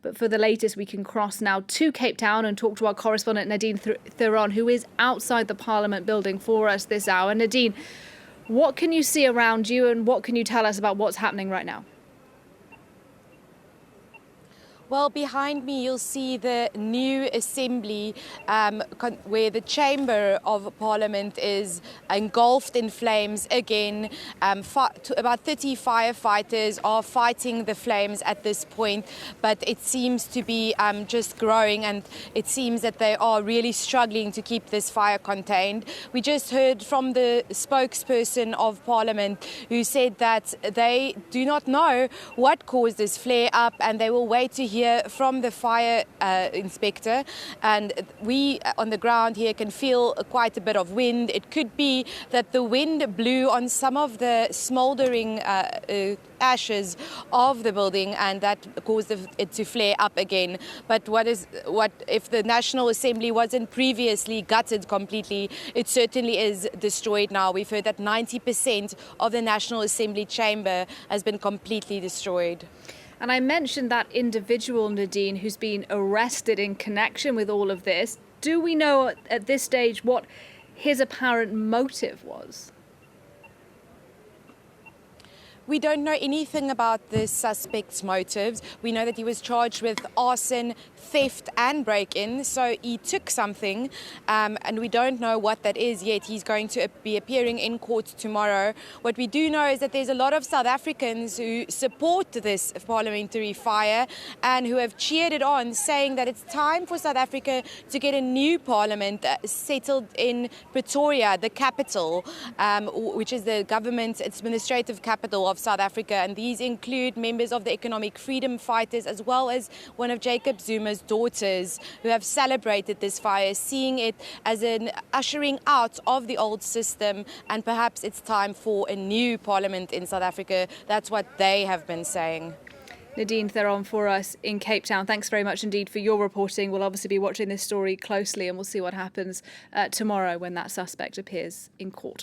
But for the latest, we can cross now to Cape Town and talk to our correspondent Nadine Theron, who is outside the Parliament building for us this hour. Nadine, what can you see around you and what can you tell us about what's happening right now? Well, behind me you'll see the new assembly where the Chamber of Parliament is engulfed in flames again. About 30 firefighters are fighting the flames at this point, but it seems to be just growing, and it seems that they are really struggling to keep this fire contained. We just heard from the spokesperson of Parliament who said that they do not know what caused this flare up and they will wait to hear from the fire inspector, and we on the ground here can feel quite a bit of wind. It could be that the wind blew on some of the smouldering ashes of the building and that caused it to flare up again. But what if the National Assembly wasn't previously gutted completely? It certainly is destroyed now. We've heard that 90% of the National Assembly chamber has been completely destroyed. And I mentioned that individual, Nadine, who's been arrested in connection with all of this. Do we know at this stage what his apparent motive was? We don't know anything about the suspect's motives. We know that he was charged with arson, theft and break-in, so he took something, and we don't know what that is yet. He's going to be appearing in court tomorrow. What we do know is that there's a lot of South Africans who support this parliamentary fire and who have cheered it on, saying that it's time for South Africa to get a new parliament settled in Pretoria, the capital, which is the government administrative capital of South Africa, and these include members of the economic freedom fighters as well as one of Jacob Zuma's daughters who have celebrated this fire, seeing it as an ushering out of the old system, and perhaps it's time for a new parliament in South Africa. That's what they have been saying. Nadine Theron for us in Cape Town. Thanks very much indeed for your reporting. We'll obviously be watching this story closely and we'll see what happens tomorrow when that suspect appears in court.